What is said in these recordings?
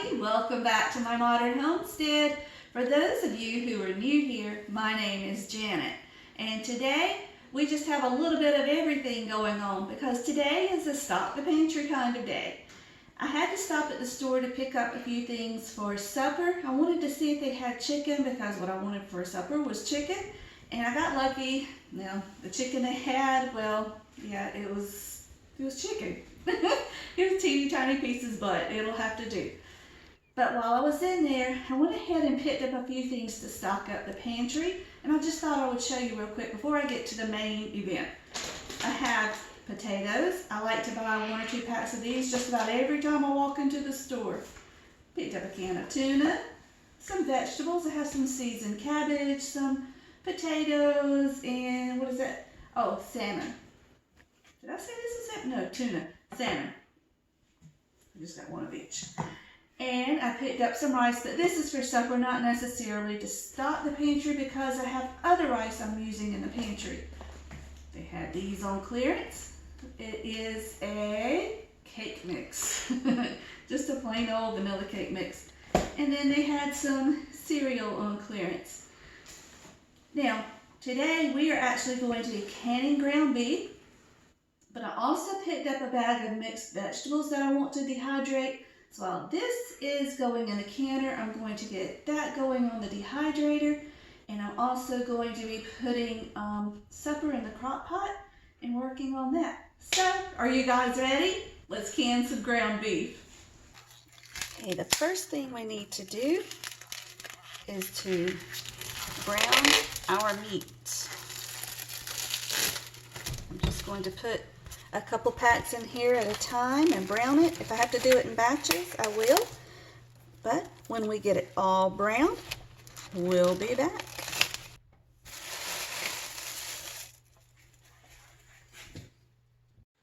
everybody. Welcome back to my modern homestead. For those of you who are new here, my name is Janet. And today we just have a little bit of everything going on because today is a stock the pantry kind of day. I had to stop at the store to pick up a few things for supper. I wanted to see if they had chicken because what I wanted for supper was chicken. And I got lucky. Now, the chicken they had, well, yeah, it was chicken. It was teeny tiny pieces, but it'll have to do. But while I was in there, I went ahead and picked up a few things to stock up the pantry, and I just thought I would show you real quick before I get to the main event. I have potatoes. I like to buy 1 or 2 packs of these just about every time I walk into the store. Picked up a can of tuna, some vegetables. I have some seasoned cabbage, some potatoes, and what is that? Oh, salmon. Did I say this is salmon? No, tuna. Salmon. I just got 1 of each. And I picked up some rice, but this is for supper, not necessarily to stock the pantry because I have other rice I'm using in the pantry. They had these on clearance. It is a cake mix. Just a plain old vanilla cake mix. And then they had some cereal on clearance. Now, today we are actually going to be canning ground beef. But I also picked up a bag of mixed vegetables that I want to dehydrate. So while this is going in a canner, I'm going to get that going on the dehydrator. And I'm also going to be putting supper in the crock pot and working on that. So, are you guys ready? Let's can some ground beef. Okay, the first thing we need to do is to brown our meat. I'm just going to put a couple packs in here at a time and brown it. If I have to do it in batches, I will. But when we get it all browned, we'll be back.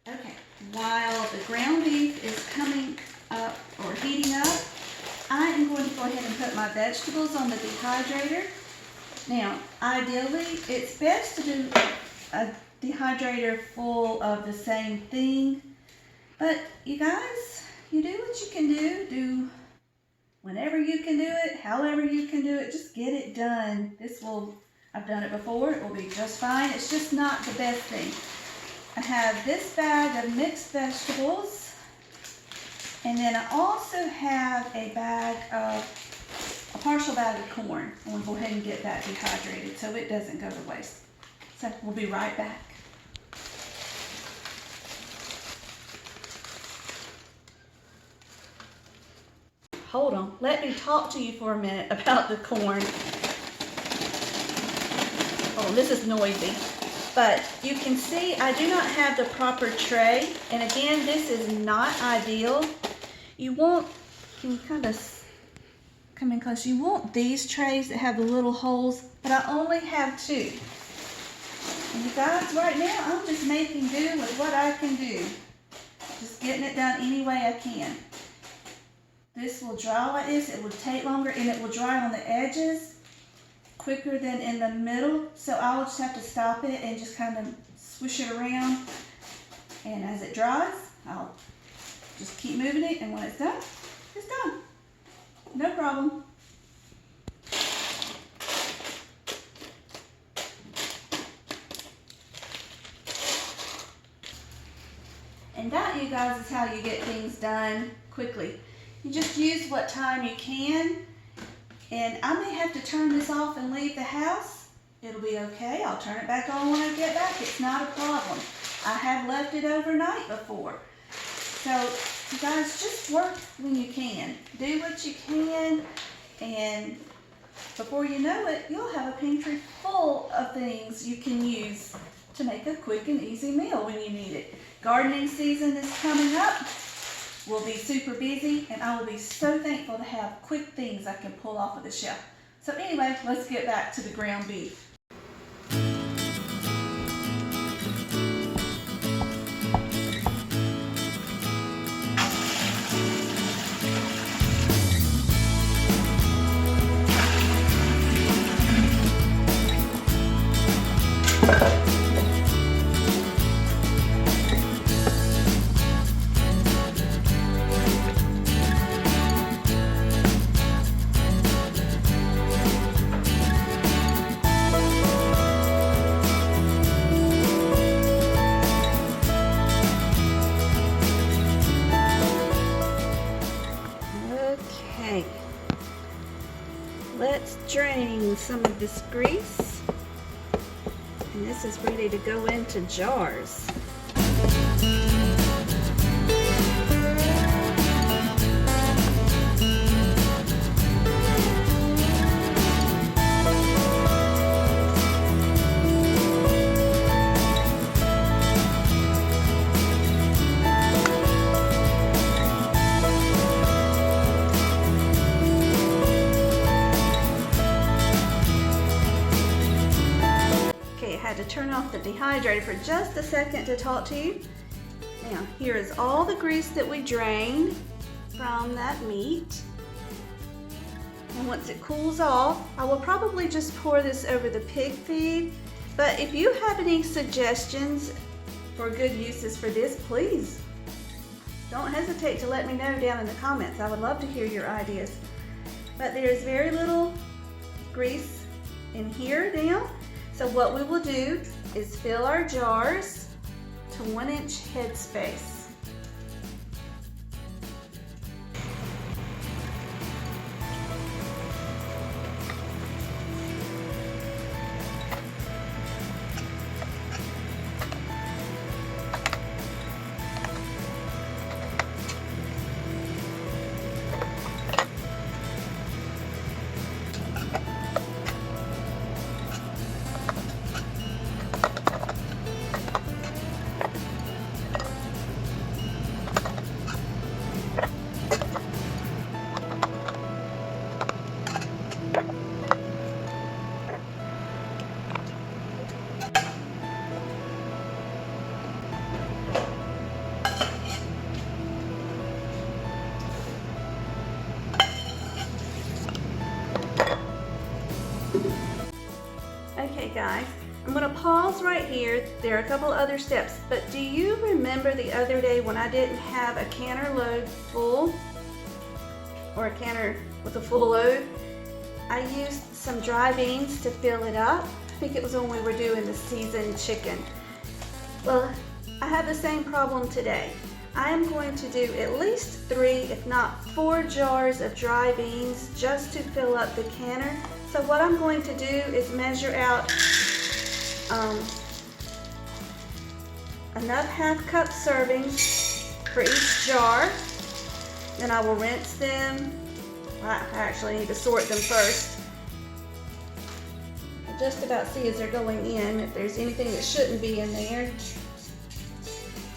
Okay, while the ground beef is coming up or heating up, I am going to go ahead and put my vegetables on the dehydrator. Now, ideally, it's best to do a dehydrator full of the same thing, but you guys, you do what you can do whenever you can do it, however you can do it, just get it done. I've done it before, it will be just fine. It's just not the best thing. I have this bag of mixed vegetables, and then I also have a partial bag of corn. I'm going to go ahead and get that dehydrated so it doesn't go to waste. So we'll be right back. Hold on, let me talk to you for a minute about the corn. Oh, this is noisy. But you can see I do not have the proper tray. And again, this is not ideal. You want, can you kind of come in close? You want these trays that have the little holes, but I only have 2. And you guys, right now, I'm just making do with what I can do. Just getting it done any way I can. This will dry like this. It will take longer and it will dry on the edges quicker than in the middle. So I'll just have to stop it and just kind of swish it around. And as it dries, I'll just keep moving it. And when it's done, it's done. No problem. And that, you guys, is how you get things done quickly. You just use what time you can. And I may have to turn this off and leave the house. It'll be okay. I'll turn it back on when I get back. It's not a problem. I have left it overnight before. So, you guys, just work when you can. Do what you can. And before you know it, you'll have a pantry full of things you can use to make a quick and easy meal when you need it. Gardening season is coming up. We'll be super busy, and I will be so thankful to have quick things I can pull off of the shelf. So anyway, let's get back to the ground beef. draining some of this grease. And this is ready to go into jars. To turn off the dehydrator for just a second to talk to you. Now, here is all the grease that we drained from that meat. And once it cools off, I will probably just pour this over the pig feed. But if you have any suggestions for good uses for this, please don't hesitate to let me know down in the comments. I would love to hear your ideas. But there's very little grease in here now. So what we will do is fill our jars to 1-inch headspace. Okay guys, I'm going to pause right here. There are a couple other steps, but do you remember the other day when I didn't have a canner load full, or a canner with a full load? I used some dry beans to fill it up. I think it was when we were doing the seasoned chicken. Well, I have the same problem today. I am going to do at least 3, if not 4 jars of dry beans just to fill up the canner. So what I'm going to do is measure out enough half-cup servings for each jar. Then I will rinse them. I actually need to sort them first. I just about see as they're going in if there's anything that shouldn't be in there.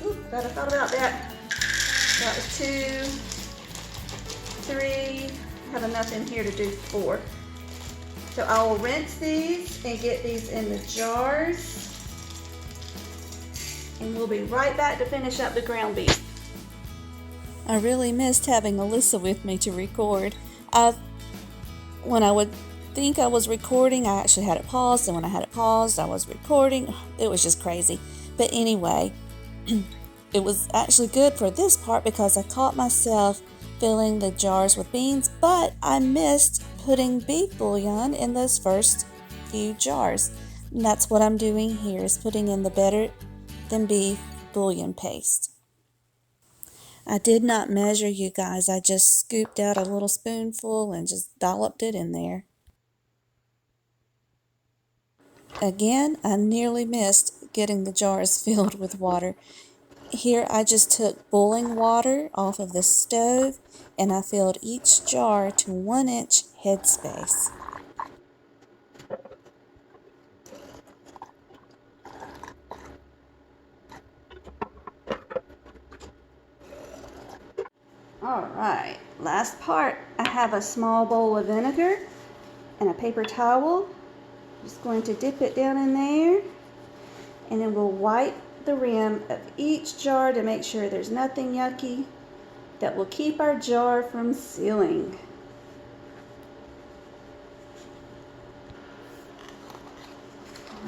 Ooh, glad I thought about that. That was 2, 3. I have enough in here to do 4. So I will rinse these and get these in the jars. And we'll be right back to finish up the ground beef. I really missed having Alyssa with me to record. When I would think I was recording, I actually had it paused, and when I had it paused, I was recording. It was just crazy. But anyway, it was actually good for this part because I caught myself filling the jars with beans, but I missed putting beef bouillon in those first few jars. And that's what I'm doing here, is putting in the better than beef bouillon paste. I did not measure, you guys. I just scooped out a little spoonful and just dolloped it in there. Again, I nearly missed getting the jars filled with water. Here I just took boiling water off of the stove and I filled each jar to 1-inch headspace. Alright, last part. I have a small bowl of vinegar and a paper towel. Just going to dip it down in there, and then we'll wipe the rim of each jar to make sure there's nothing yucky that will keep our jar from sealing.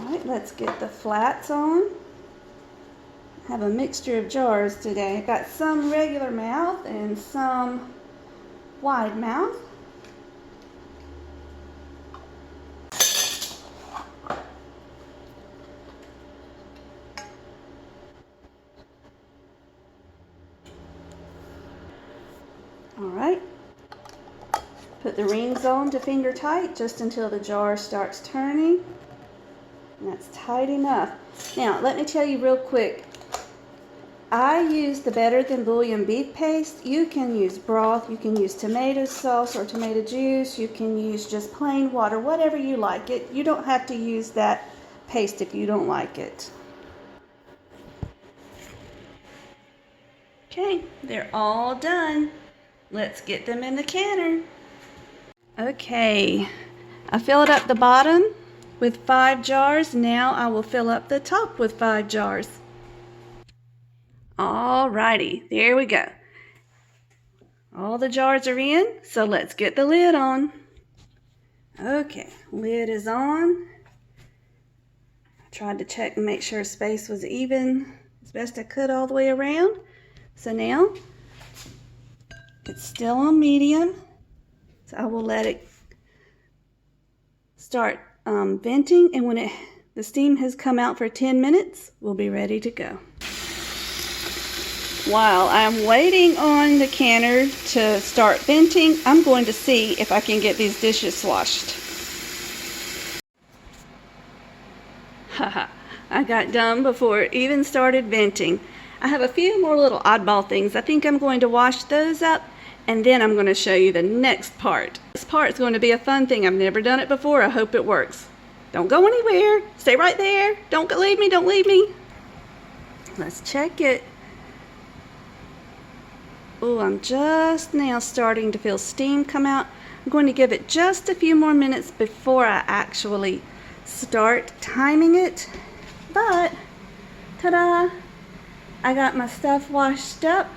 Alright, let's get the flats on. I have a mixture of jars today. I've got some regular mouth and some wide mouth. Alright, Put the rings on to finger tight just until the jar starts turning. And that's tight enough. Now, let me tell you real quick. I use the Better Than Bouillon beef paste. You can use broth, you can use tomato sauce or tomato juice, you can use just plain water, whatever you like it. You don't have to use that paste if you don't like it. Okay, they're all done. Let's get them in the canner. Okay, I filled up the bottom with 5 jars. Now I will fill up the top with 5 jars. Alrighty, there we go. All the jars are in, so let's get the lid on. Okay, lid is on. I tried to check and make sure space was even as best I could all the way around. So now, it's still on medium, so I will let it start venting, and when the steam has come out for 10 minutes, we'll be ready to go. While I'm waiting on the canner to start venting, I'm going to see if I can get these dishes washed. Haha, I got done before it even started venting. I have a few more little oddball things. I think I'm going to wash those up, and then I'm going to show you the next part. This part is going to be a fun thing. I've never done it before. I hope it works. Don't go anywhere. Stay right there. Don't leave me. Don't leave me. Let's check it. Oh, I'm just now starting to feel steam come out. I'm going to give it just a few more minutes before I actually start timing it. But, ta-da! I got my stuff washed up.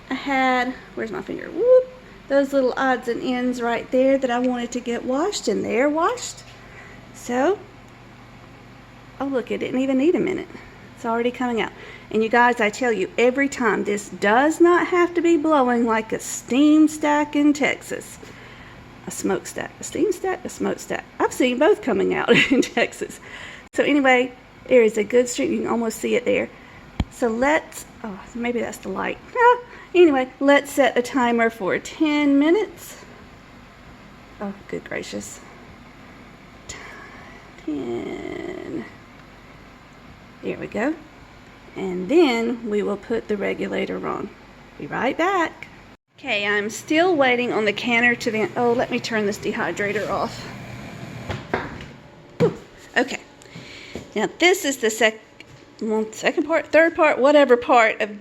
I had, where's my finger? Whoop! Those little odds and ends right there that I wanted to get washed, and they're washed. So, oh look, it didn't even need a minute. It's already coming out. And you guys, I tell you every time, this does not have to be blowing like a steam stack in Texas. A smokestack. A steam stack, a smokestack. I've seen both coming out in Texas. So anyway, there is a good stream. You can almost see it there. So let's, oh, maybe that's the light. Anyway, let's set the timer for 10 minutes. Oh, good gracious. 10. There we go. And then we will put the regulator on. Be right back. Okay, I'm still waiting on the canner to vent. Oh, let me turn this dehydrator off. Whew. Okay. Now this is the second part, third part, whatever part of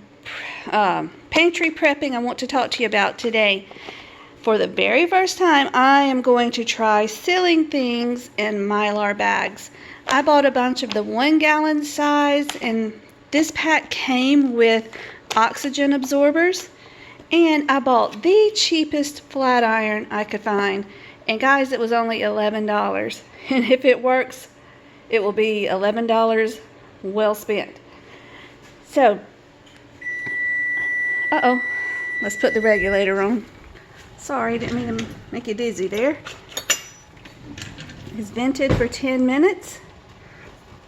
pantry prepping I want to talk to you about today. For the very first time, I am going to try sealing things in mylar bags. I bought a bunch of the 1 gallon size, and this pack came with oxygen absorbers, and I bought the cheapest flat iron I could find, and guys, it was only $11, and if it works, it will be $11 well spent. So, let's put the regulator on. Sorry, didn't mean to make you dizzy there. It's vented for 10 minutes.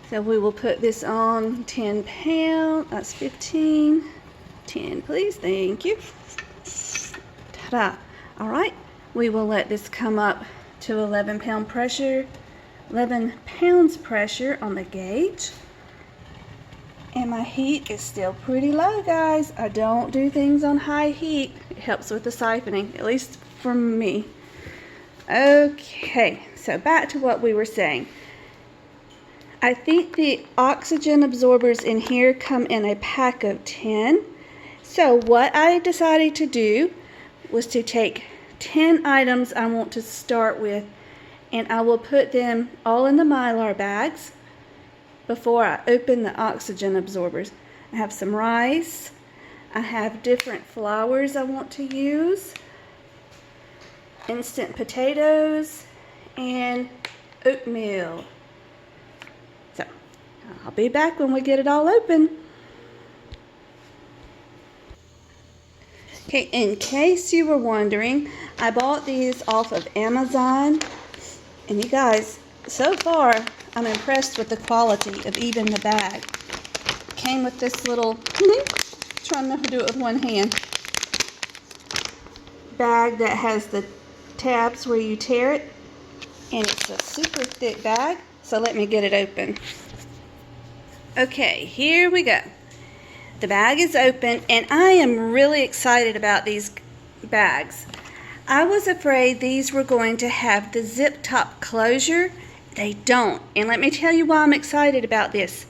So we will put this on 10 pounds, that's 15, 10 please, thank you. Ta-da. All right, we will let this come up to 11 pounds pressure on the gauge. And my heat is still pretty low, guys. I don't do things on high heat. It helps with the siphoning, at least for me. Okay, so back to what we were saying. I think the oxygen absorbers in here come in a pack of 10. So what I decided to do was to take 10 items I want to start with, and I will put them all in the mylar bags before I open the oxygen absorbers. I have some rice. I have different flours I want to use, instant potatoes, and oatmeal. So, I'll be back when we get it all open. Okay, in case you were wondering, I bought these off of Amazon, and you guys, so far, I'm impressed with the quality of even the bag. It came with this little, trying to do it with one hand. bag that has the tabs where you tear it, and it's a super thick bag, so let me get it open. Okay, here we go. The bag is open, and I am really excited about these bags. I was afraid these were going to have the zip top closure. They don't, and let me tell you why I'm excited about this.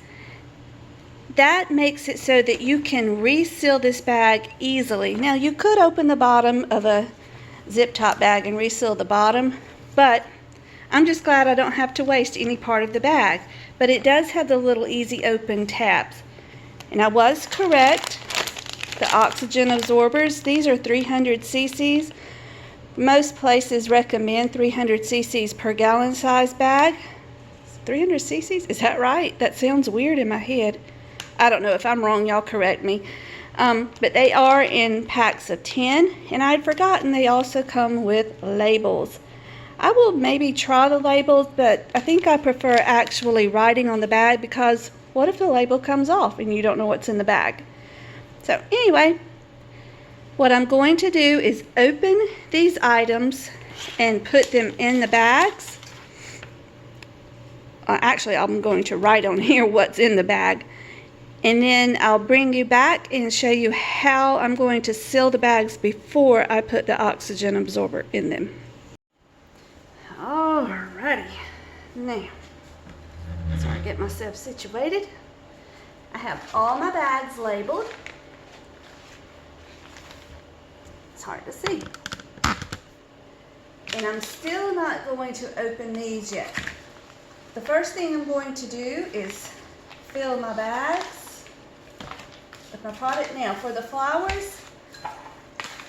That makes it so that you can reseal this bag easily. Now, you could open the bottom of a zip top bag and reseal the bottom, but I'm just glad I don't have to waste any part of the bag. But it does have the little easy open tabs. And I was correct. The oxygen absorbers, these are 300 cc's. Most places recommend 300 cc's per gallon size bag. 300 cc's? Is that right? That sounds weird in my head. I don't know. If I'm wrong, y'all correct me. But they are in packs of 10, and I'd forgotten they also come with labels. I will maybe try the labels, but I think I prefer actually writing on the bag, because what if the label comes off and you don't know what's in the bag? So anyway, what I'm going to do is open these items and put them in the bags. Actually, I'm going to write on here what's in the bag. And then I'll bring you back and show you how I'm going to seal the bags before I put the oxygen absorber in them. Alrighty, now, so I get myself situated. I have all my bags labeled. It's hard to see. And I'm still not going to open these yet. The first thing I'm going to do is fill my bags with my product. Now for the flowers,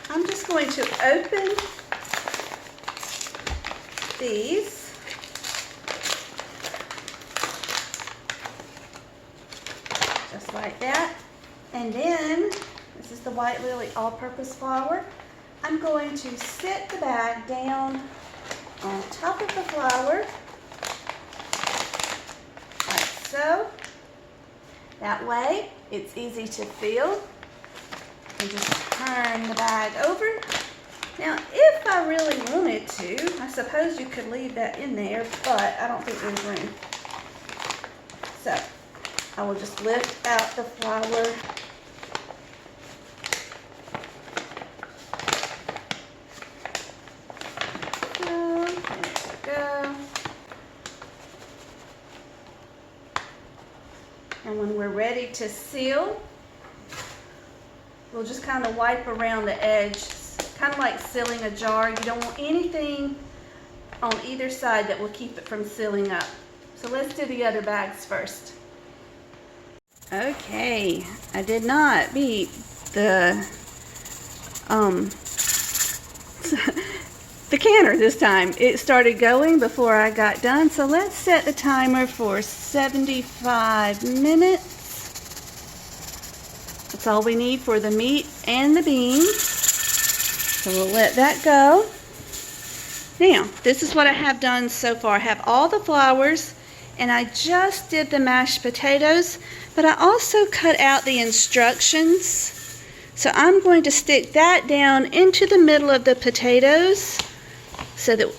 I'm just going to open these. Just like that. And then, this is the white lily all-purpose flower. I'm going to set the bag down on top of the flower, like so. That way, it's easy to feel. And just turn the bag over. Now, if I really wanted to, I suppose you could leave that in there, but I don't think there's room. So, I will just lift out the flower. And when we're ready to seal, we'll just kind of wipe around the edge, kind of like sealing a jar. You don't want anything on either side that will keep it from sealing up. So let's do the other bags first. Okay, I did not beat the canner this time. It started going before I got done, so let's set the timer for 75 minutes. That's all we need for the meat and the beans. So we'll let that go. Now, this is what I have done so far. I have all the flowers, and I just did the mashed potatoes, but I also cut out the instructions. So I'm going to stick that down into the middle of the potatoes, so that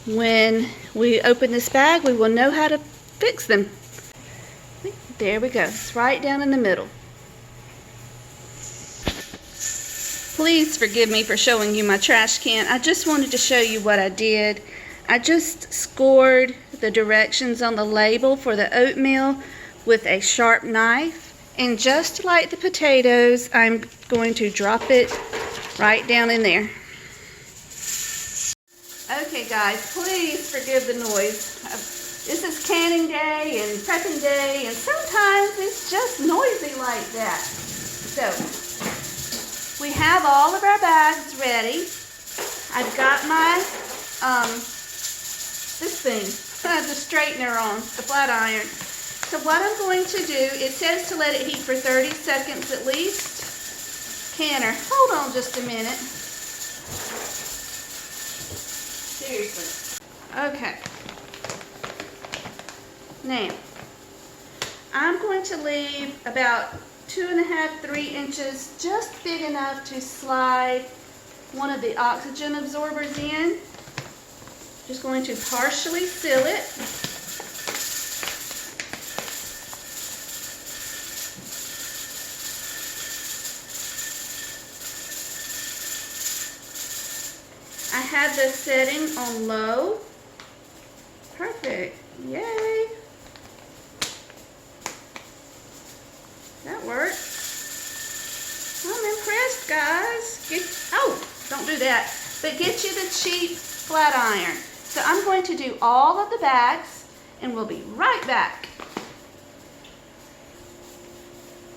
when we open this bag, we will know how to fix them. There we go. It's right down in the middle. Please forgive me for showing you my trash can. I just wanted to show you what I did. I just scored the directions on the label for the oatmeal with a sharp knife. And just like the potatoes, I'm going to drop it right down in there. Okay guys, please forgive the noise. This is canning day and prepping day, and sometimes it's just noisy like that. So, we have all of our bags ready. I've got my, this thing, the straightener on, the flat iron. So what I'm going to do, it says to let it heat for 30 seconds at least. Canner, hold on just a minute. Seriously. Okay. Now, I'm going to leave about 2.5–3 inches, just big enough to slide one of the oxygen absorbers in. Just going to partially seal it. I had this setting on low. Perfect. Yay. That worked. I'm impressed, guys. Oh, don't do that. But get you the cheap flat iron. So I'm going to do all of the bags and we'll be right back.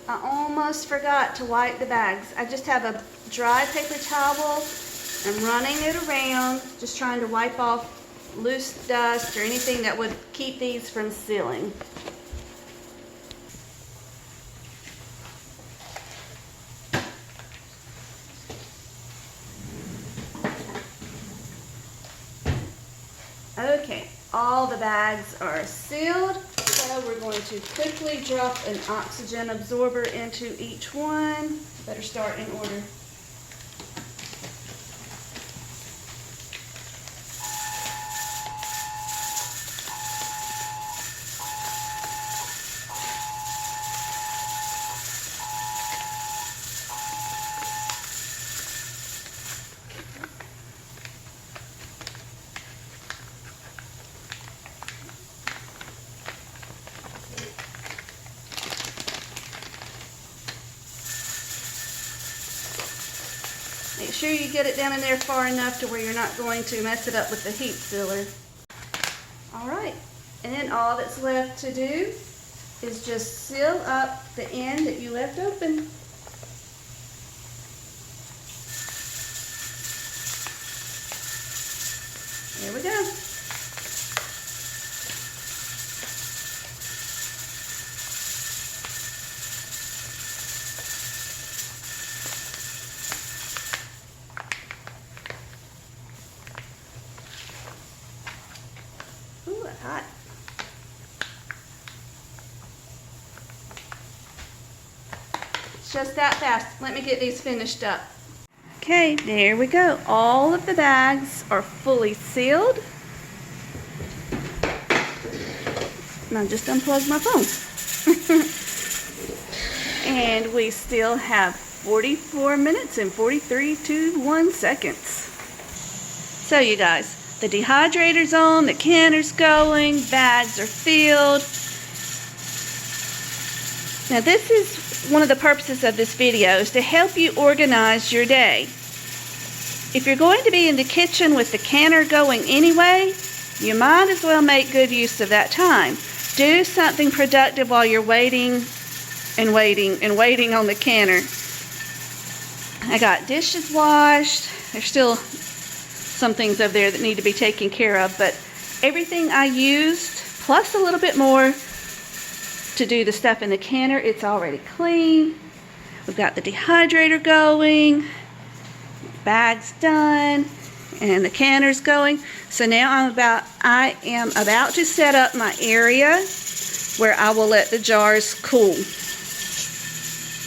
I almost forgot to wipe the bags. I just have a dry paper towel. I'm running it around, just trying to wipe off loose dust or anything that would keep these from sealing. Okay, all the bags are sealed, so we're going to quickly drop an oxygen absorber into each one. Better start in order. Make sure you get it down in there far enough to where you're not going to mess it up with the heat sealer. All right, and then all that's left to do is just seal up the end that you left open. There we go. Ooh, that's hot. It's just that fast. Let me get these finished up. Okay, there we go. All of the bags are fully sealed. And I just unplugged my phone. And we still have 44 minutes and 43.21 seconds. So you guys, the dehydrator's on, the canner's going, bags are filled. Now this is one of the purposes of this video, is to help you organize your day. If you're going to be in the kitchen with the canner going anyway, you might as well make good use of that time. Do something productive while you're waiting and waiting and waiting on the canner. I got dishes washed. There's still some things over there that need to be taken care of, but everything I used, plus a little bit more to do the stuff in the canner, it's already clean. We've got the dehydrator going, bags done, and the canner's going. So now I am about to set up my area where I will let the jars cool.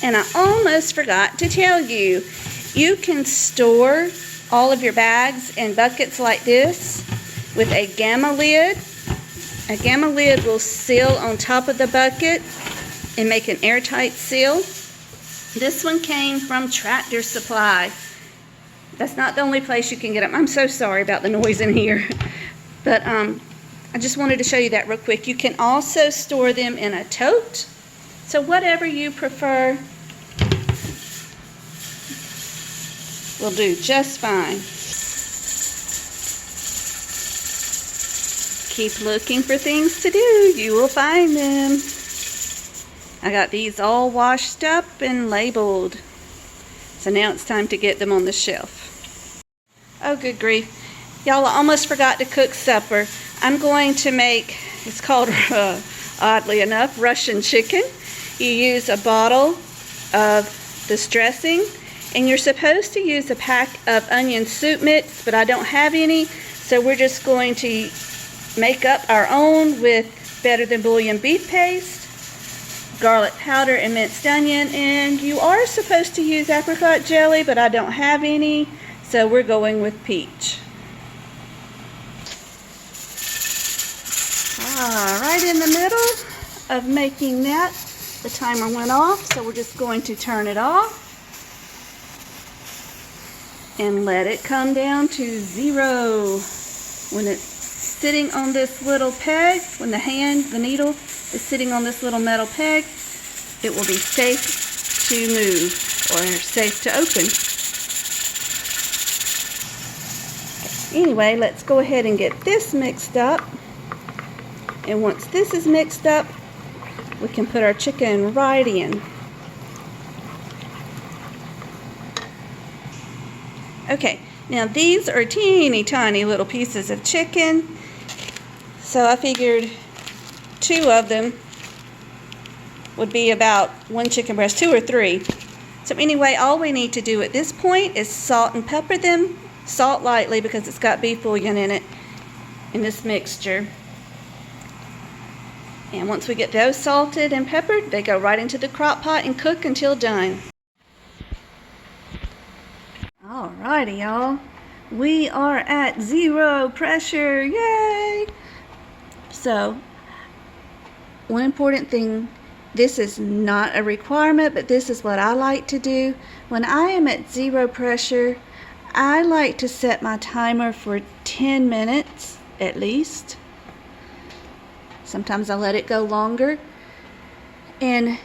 And I almost forgot to tell you, you can store all of your bags in buckets like this with a gamma lid. A gamma lid will seal on top of the bucket and make an airtight seal. This one came from Tractor Supply. That's not the only place you can get them. I'm so sorry about the noise in here. But I just wanted to show you that real quick. You can also store them in a tote. So whatever you prefer will do just fine. Keep looking for things to do. You will find them. I got these all washed up and labeled. So now it's time to get them on the shelf. Oh, good grief. Y'all, I almost forgot to cook supper. I'm going to make, it's called, oddly enough, Russian chicken. You use a bottle of this dressing, and you're supposed to use a pack of onion soup mix, but I don't have any, so we're just going to make up our own with Better Than Bouillon beef paste, garlic powder, and minced onion. And you are supposed to use apricot jelly, but I don't have any, So we're going with peach. Right in the middle of making that, the timer went off, so we're just going to turn it off and let it come down to 0. When it's sitting on this little peg, when the needle is sitting on this little metal peg, it will be safe to move or safe to open. Anyway, let's go ahead and get this mixed up. And once this is mixed up, we can put our chicken right in. Okay, now these are teeny tiny little pieces of chicken. So I figured 2 of them would be about 1 chicken breast, 2 or 3. So anyway, all we need to do at this point is salt and pepper them. Salt lightly because it's got beef bouillon in it, in this mixture. And once we get those salted and peppered, they go right into the crock pot and cook until done. Alrighty, y'all. We are at 0 pressure. Yay! So, one important thing, this is not a requirement, but this is what I like to do. When I am at 0 pressure, I like to set my timer for 10 minutes at least. Sometimes I let it go longer, and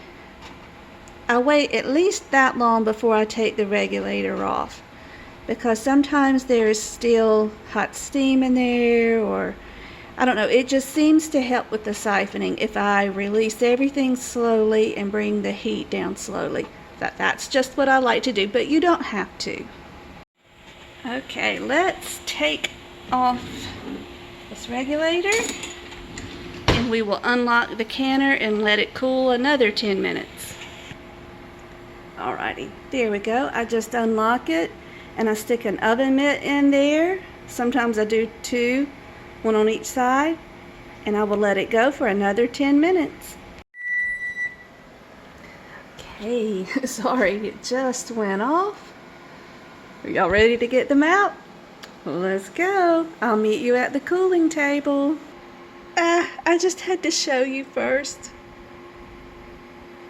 I wait at least that long before I take the regulator off, because sometimes there's still hot steam in there, or I don't know, it just seems to help with the siphoning if I release everything slowly and bring the heat down slowly. That's just what I like to do, but you don't have to. Okay, let's take off this regulator. And we will unlock the canner and let it cool another 10 minutes. Alrighty, there we go. I just unlock it and I stick an oven mitt in there. Sometimes I do 2, 1 on each side, and I will let it go for another 10 minutes. Okay, sorry, it just went off. Are y'all ready to get them out? Well, let's go. I'll meet you at the cooling table. I just had to show you first.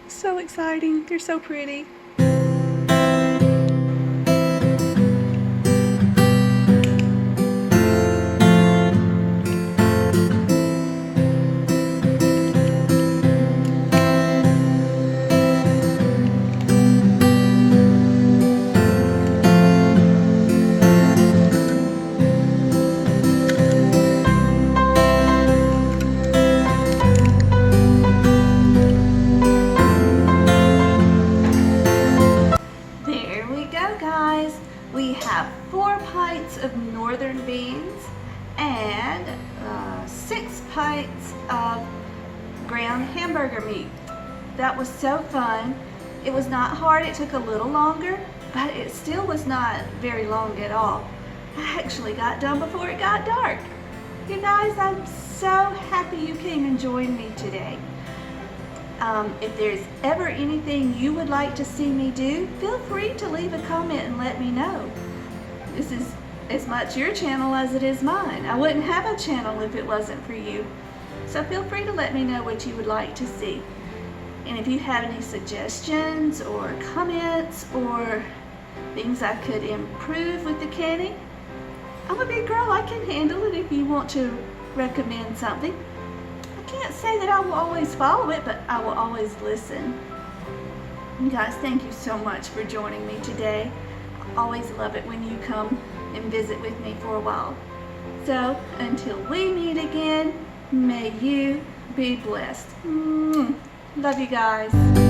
So exciting. They're so pretty. We have 4 pints of northern beans and 6 pints of ground hamburger meat. That was so fun. It was not hard, it took a little longer, but it still was not very long at all. I actually got done before it got dark. You guys, I'm so happy you came and joined me today. If there's ever anything you would like to see me do, feel free to leave a comment and let me know. This is as much your channel as it is mine. I wouldn't have a channel if it wasn't for you. So feel free to let me know what you would like to see. And if you have any suggestions or comments or things I could improve with the canning, I'm a big girl, I can handle it if you want to recommend something. I can't say that I will always follow it, but I will always listen. You guys, thank you so much for joining me today. I always love it when you come and visit with me for a while. So, until we meet again, may you be blessed. Love you guys.